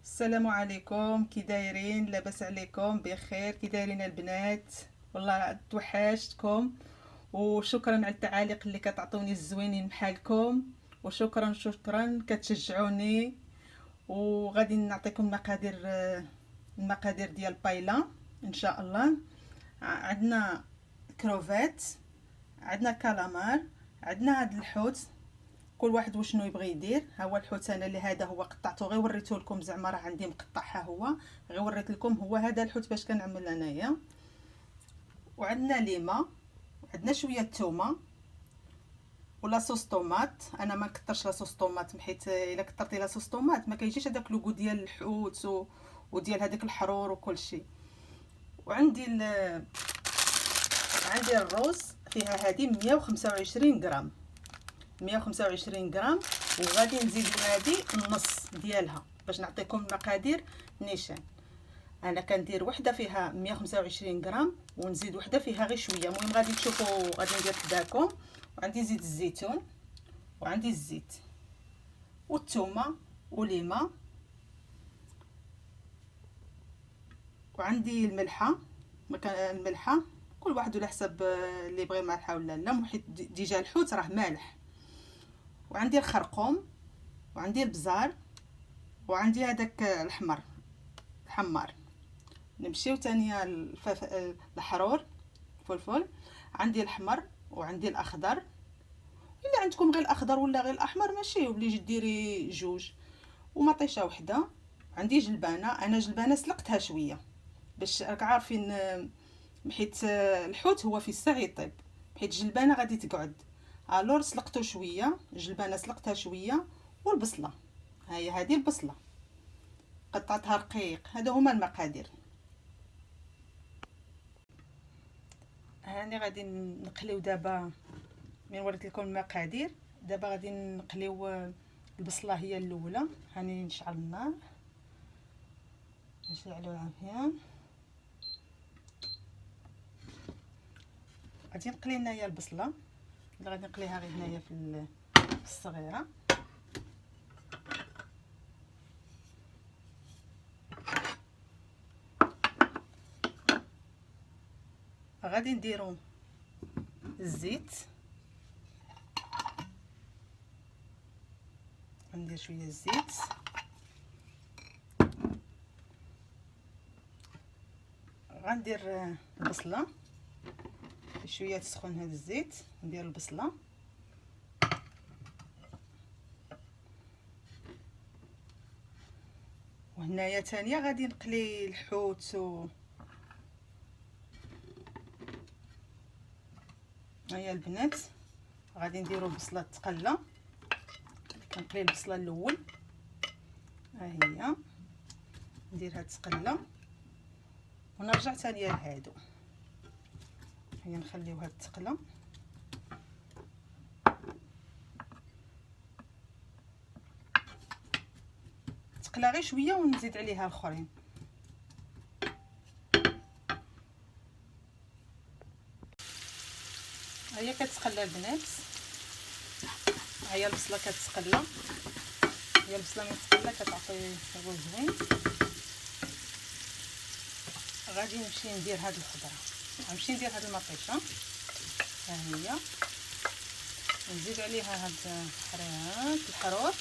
السلام عليكم، كي دايرين؟ لاباس عليكم؟ بخير؟ كي دايرين البنات؟ والله توحشتكم. وشكرا على التعاليق اللي كتعطوني الزوينين بحالكم، وشكرا شكرا كتشجعوني. وغادي نعطيكم المقادير ديال بايلا ان شاء الله. عندنا كروفيت، عندنا كالامار، عندنا هاد الحوت. كل واحد وشنو يبغي يدير. ها هو الحوت انا اللي هذا هو قطعته، غير وريته لكم، زعما راه عندي مقطعها هو، غير وريت لكم هو هذا الحوت باش كنعمل انايا. وعندنا ليمه، وعندنا شويه الثومه ولا صوص طوماط. انا ما نكثرش لاصوص طوماط، حيت الا كثرتي لاصوص طوماط ما كيجيش هذاك لوغو ديال الحوت وديال هذاك الحرور وكل شيء. وعندي عندي الروز، فيها هذه 125 غرام، 125 غرام. وغادي نزيد هذه النص ديالها باش نعطيكم المقادير نيشان. انا كندير وحده فيها 125 غرام ونزيد وحده فيها غير شويه. المهم غادي تشوفوا، غادي ندير حداكم. وعندي زيت الزيتون، وعندي الزيت والثومه وليمه، وعندي الملحه. الملحه كل واحد على حسب اللي يبغي مالحه ولا لا، حيت ديجا الحوت راه مالح. وعندي الخرقوم، وعندي البزار، وعندي هذاك الحمار. نمشيو تانية الحرور، الفلفل. عندي الحمر وعندي الاخضر، الا عندكم غير الاخضر ولا غير الاحمر ماشي وبليجي ديري جوج. ومطيشه وحده. عندي جلبانه، انا جلبانه سلقتها شويه باش راك عارفين، حيت الحوت هو في الساع يطيب، حيت الجلبانه غادي تقعد. الور سلقته شويه، جلبانه سلقتها شويه. والبصله، هاي هذه البصله قطعتها رقيق. هذا هما المقادير. هاني غادي نقليو دابا. من وريت لكم المقادير، دابا غادي نقليو البصله هي الاولى. هاني نشعل النار، نشعلوها مزيان. غادي نقلي هنايا البصله، اللي غادي نقليها غير هنايا في الصغيره. غادي نديرو الزيت، ندير شويه الزيت. غندير البصله شويه تسخن هذا الزيت، ندير البصله. وهنايا تانية غادي نقلي الحوت هيا البنات غادي نديرو البصله تقلى. كنقلي البصله الاول، ها هي نديرها تقلى ونرجع ثانيه لهادو. هيا نخليوها تقلى. تقلى غير شويه ونزيد عليها الاخرين. هيا كتقلى البنات، هيا البصله كتقلى. هي البصله ملي تقلى كتعطي رغوه زوين. غادي نمشي ندير هاد الخضره، غنمشي ندير هاد المطيشه. ها هي نزيد عليها هاد الحرور.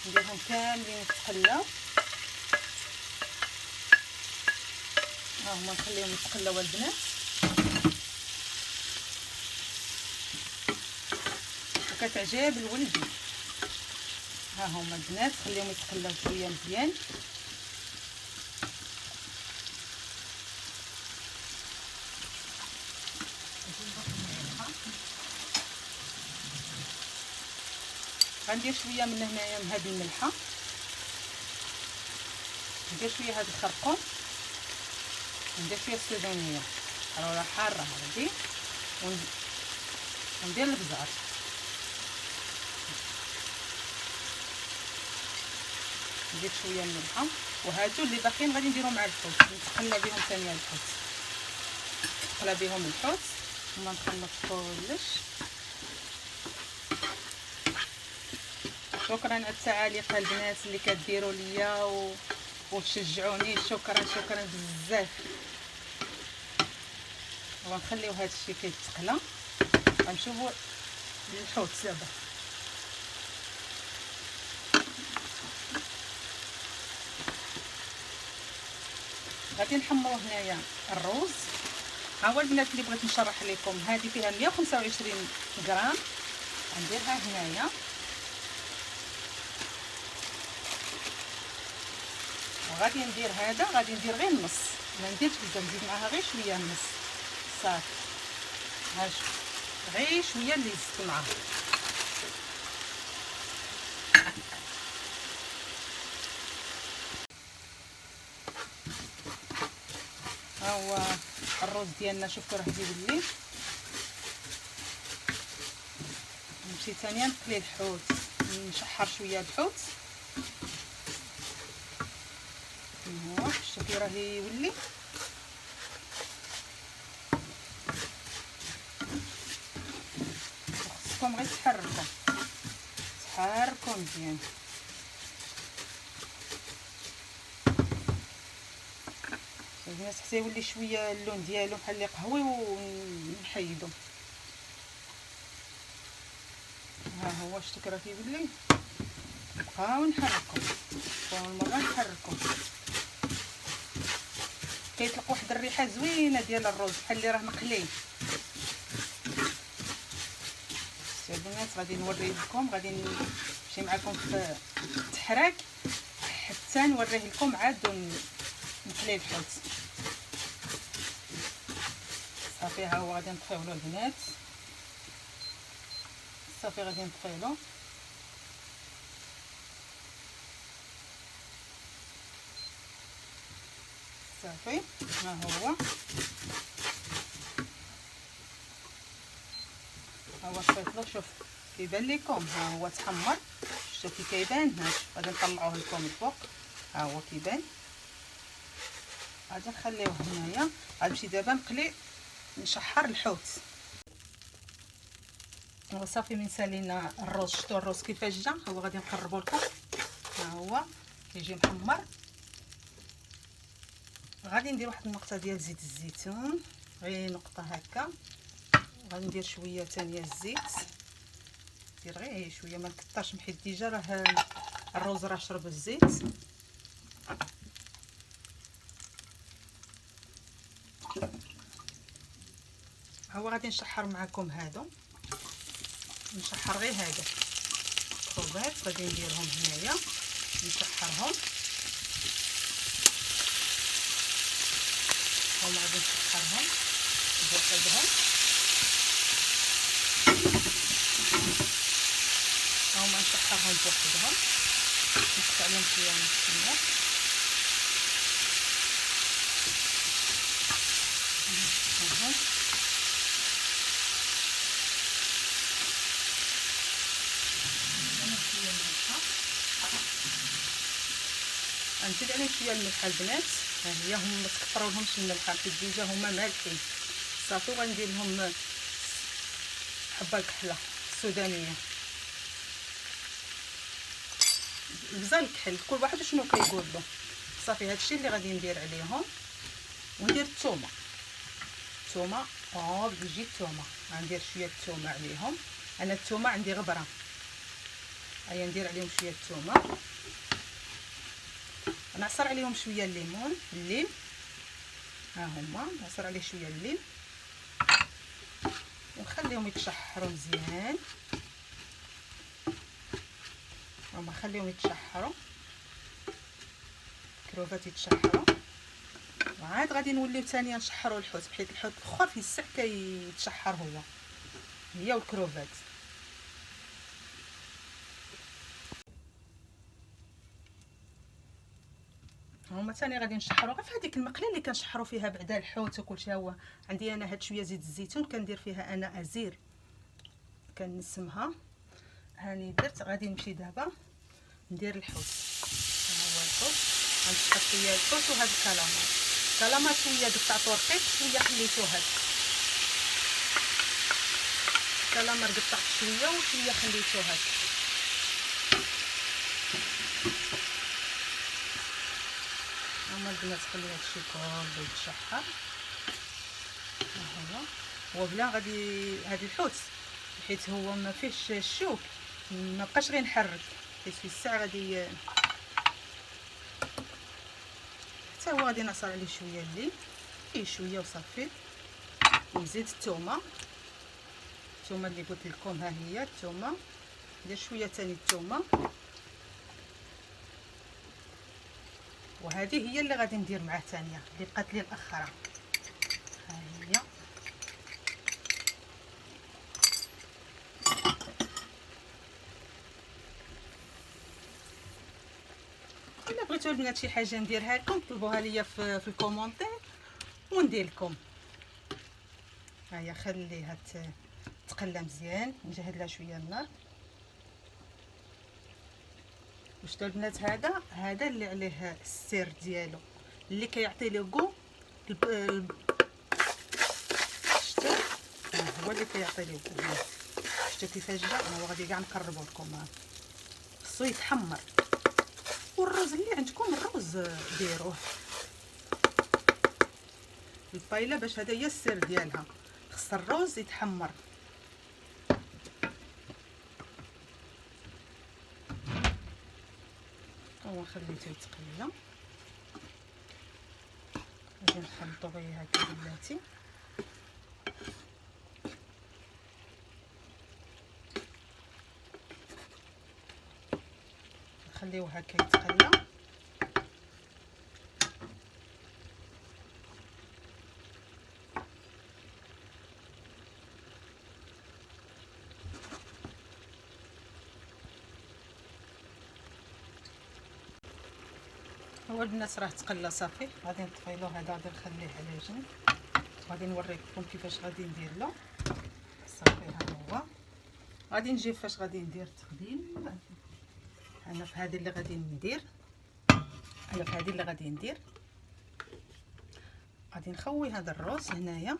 نديرهم كاملين يتقلاو. ها هما نخليهم يتقلاو البنات. وكتعجب الولدي. ها هما البنات خليهم يتقلاو شويه مزيان. غندير شويه من هنايا من هذه الملحه، ندير شويه هذا الخرقوم، ندير شويه السودانيه راه حاره هذه، وندير البزار. ندير شويه من الملحه. وهادو اللي باقيين غادي نديرهم مع الحوت، نتقلى بهم ثانيه الحوت، نتقلى بهم الحوت وما نخلط كلش. شكرا على التعاليق البنات اللي كديروا ليا وتشجعوني. شكرا بزاف. ونخليو هذا الشيء كيتقلى. غنشوفوا الحوت دابا. غادي نحمروا هنايا الروز. ها هو البنات اللي بغيت نشرح لكم، هذه فيها 125 غرام. غنديرها هنايا وغادي ندير هذا، غادي ندير غير النص، ما نديرش بزاف، نزيد معاها غير شويه النص صافي. ها شوف غير شويه اللي زدت معاها. ها هو الرز ديالنا، شوفوا راه يولي. نمشي ثانيا نقلي الحوت، نشحر شويه الحوت. شوفي راه يولي. خصكم غير تحركوا مزيان. الناس حتى يولي شويه اللون ديالو بحال اللي قهوي ونحيدو. ها هو شتو راه كيولي. نبقاو نحركو كل مره نحركو. كيطلق واحد الريحه زوينه ديال الرز بحال اللي راه مقلي. البنات غادي نوريه لكم، غادي نمشي معكم في التحراك حتى نوريه لكم عاد نقلي الحوت صافي. ها هو غادي نطفيو له البنات صافي. غادي نطفيو له صافي. ها هو طفيت له. شوف كيبان لكم، ها هو تحمر. شوفي كيبان. ها غادي نطلعوه لكم الفوق. ها هو كيبان. غادي نخليوه هنايا. غادي نمشي دابا نقلي نشحر الحوت. وصافي من سالينا الرز. شفتوا الرز كيفاش جا. هو غادي نقربوا لكم. ها هو كيجي محمر. غادي ندير واحد النقطه ديال زيت الزيتون، غير نقطه هكا. غادي ندير شويه ثانيه الزيت، ندير غير شويه ما نكثرش حيت ديجا راه الرز راه شرب الزيت. هو غادي نشحر معكم هادو، نشحر غير هذا الخبز. غادي نديرهم هنايا نشحرهم. هما غادي نشحرهم بوحدهم. هما نشحرهم بوحدهم، نحط عليهم شويه من السماح. غنزيد عليهم شويه الملح البنات. ها هي هما ما تكثرولهمش الملح حيت ديجا هما مالحين صافي. وغندير لهم حبه الكحله السودانيه، بزاف الكحل كل واحد شنو كيقول له صافي. هادشي اللي غادي ندير عليهم. وندير الثومه بيجي الثومه. غندير شويه الثومه عليهم. انا الثومه عندي غبره. هيا ندير عليهم شويه الثومه. نعصر عليهم شويه الليم. ها هما نعصر عليه شويه الليم ونخليهم يتشحروا مزيان. هما خليهم يتشحروا، الكروفات يتشحروا. وعاد غادي نوليو ثاني نشحروا الحوت حيت الحوت الاخر في السع كيتشحر هي والكروفات. هما ثاني غادي نشحروا غير في هذيك المقله اللي كنشحروا فيها بعدا الحوت وكلشي. هو عندي انا هاد شويه زيت الزيتون كندير فيها انا ازير كنسمها. هاني درت. غادي نمشي دابا ندير الحوت. ها هو الحوت غنشحر فيها الحوت وهاد الكلامات شويه قطعته رقيق شويه خليته هاد الكلامر قطعت شويه وشويه خليته هاد هما البنات خلي هادشي كله يتشحر. ها هو بلا غادي هاد الحوت حيت هو ما فيهش الشوك، ما بقاش غير نحرك حيت في الساعه غادي حتى هو غادي نعصر عليه شويه الليل، فيه شويه وصافي. ونزيد الثومه اللي قلت لكم، ها هي الثومه، ندير شويه ثاني الثومه. وهذه هي اللي غادي ندير معاه ثانيه اللي بقات لي الاخرى. ها هي الا بغيتو البنات شي حاجه نديرها لكم طلبوها ليا في الكومونتير وندير لكم. ها هي خليها تقلى مزيان، نجهد لها شويه النار. وشتو البنات هذا اللي عليه السر ديالو، اللي كيعطي لو كو شتو هو اللي كيعطي لو كو. شتو كيفاش جا، هو غادي كاع نقربو لكم. خصو يتحمر. والروز اللي عندكم الروز ديروه البايله باش هذا هي السر ديالها، خص الروز يتحمر. هو خليته يتقلى، غادي نخلطو غير هكا بلاتي. نخليوه هكا يتقلى. هو البنات راه تقلى صافي، غادي نطفيلو هذا، غادي نخليه على جنب. غادي نوريكم كيفاش غادي ندير له. صافي ها هو غادي نجي فاش غادي ندير التقديم. انا في هذه اللي غادي ندير، غادي نخوي هذا الروز هنايا.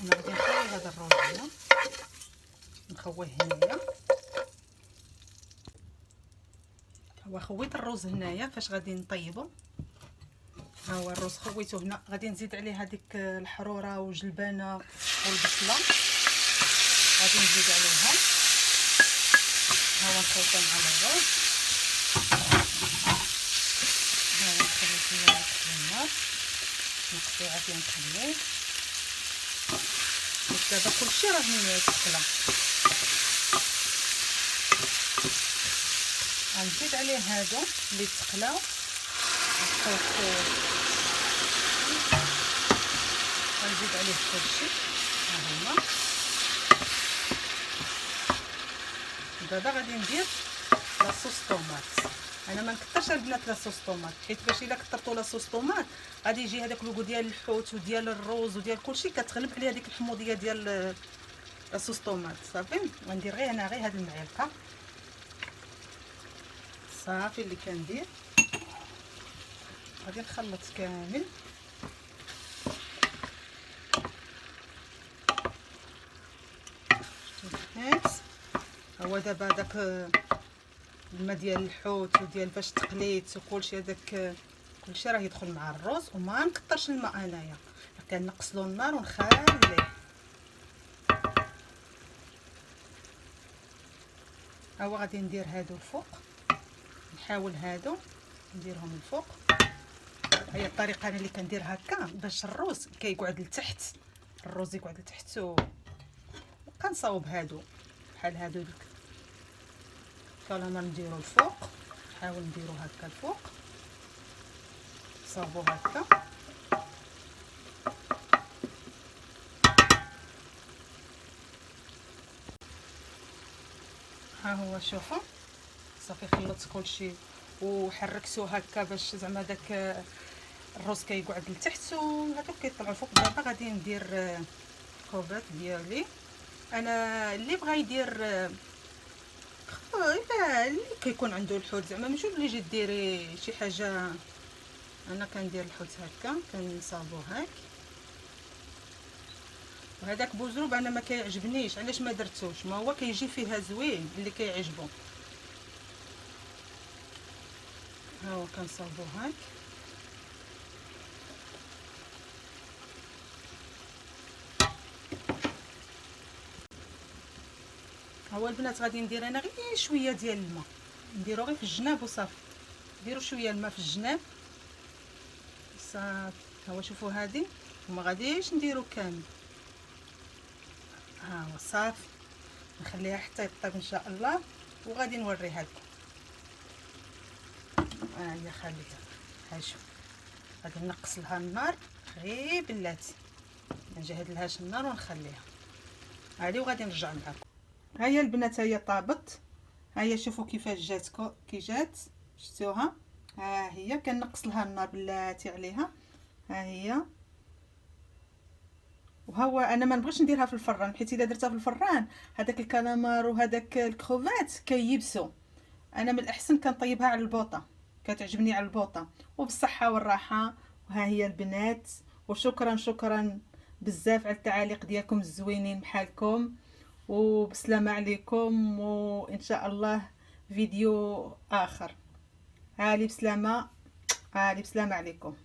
انا غادي نخوي هذا الروز هنا، نخويه هنايا. هو خويت الروز هنايا فاش غادي نطيبو. ها هو الروز خويته هنا، غادي نزيد عليه هذيك الحروره والجلبانه والبصله، غادي نزيد عليهم. ها هو نخلطو مع الروز. ها هو نخلي شويه نطفي النار، نقطعو عافيه نخليه. دابا كلشي راه يتقلى. غنزيد عليه هادو اللي تقلاو، غنزيد عليه كلشي. ها هما دابا غادي ندير لاصوص طوماط. انا ما نكثرش البنات لاصوص طوماط، حيت باش الا كثرتو لاصوص طوماط غادي يجي هذاك لوغو ديال الحوت وديال الروز وديال كلشي، كتغلب عليه هذيك الحموضيه ديال لاصوص طوماط. صافي غندير غير انا هاد المعلقه صافي اللي كندير. غادي نخلط كامل. هو دابا داك الماء ديال الحوت وديال باش تقليت وكلشي، هذاك كلشي راه يدخل مع الروز. وما نكثرش الماء انايا، كنقص له النار ونخليه. هو غادي ندير هادو الفوق، نحاول هادو نديرهم الفوق. هي الطريقه انا اللي كندير هكا باش الروز كيقعد لتحت، الروز يقعد لتحت. وكنصاوب هادو بحال هادو كلامر نديرو الفوق، نحاول نديرو هكا الفوق، صاوبو هكا. ها هو شوفوا صافي خلطت كلشي وحركتو هكا باش زعما داك الروز كيقعد لتحت وهذوك كيطلعوا فوق. دابا غادي ندير الكوبات ديالي. انا اللي بغى يدير اللي كيكون عنده الحوت، زعما ماشي اللي يجي ديري شي حاجه. انا كندير الحوت هكا كنصاوبو هاك. وهذاك بوزروب انا ما كيعجبنيش، علاش ما درتوش؟ ما هو كيجي فيها زوين اللي كيعجبو. ها هو كنصاوبو هاك. ها هو البنات غادي ندير انا غير شويه ديال الماء، نديرو غير في الجناب وصافي. ديروا شويه الماء في الجناب صافي. ها هو شوفوا هادي وما غاديش نديرو كامل. ها هو صافي، نخليها حتى يطيب ان شاء الله وغادي نوريها لكم. ها هي خليتها. ها شوف غادي نقص لها النار غير بلاتي، ما نجهد لهاش النار ونخليها هادي وغادي نرجع معكم. ها هي البنات هي طابت. ها هي شوفوا كيفاش جاتكم كي جات، شفتوها؟ ها هي كنقص لها النار بلاتي عليها. ها هي. وهو انا ما نبغيش نديرها في الفران، حيت الا درتها في الفران هذاك الكالامار وهذاك الكروفات كيبسوا. انا من الاحسن كنطيبها على البوطه، كتعجبني على البوطه. وبالصحه والراحه. وها هي البنات، وشكرا شكرا بزاف على التعاليق ديالكم الزوينين بحالكم، وبسلامه عليكم، وان شاء الله فيديو اخر. هالي بسلامه، هالي بسلامه عليكم.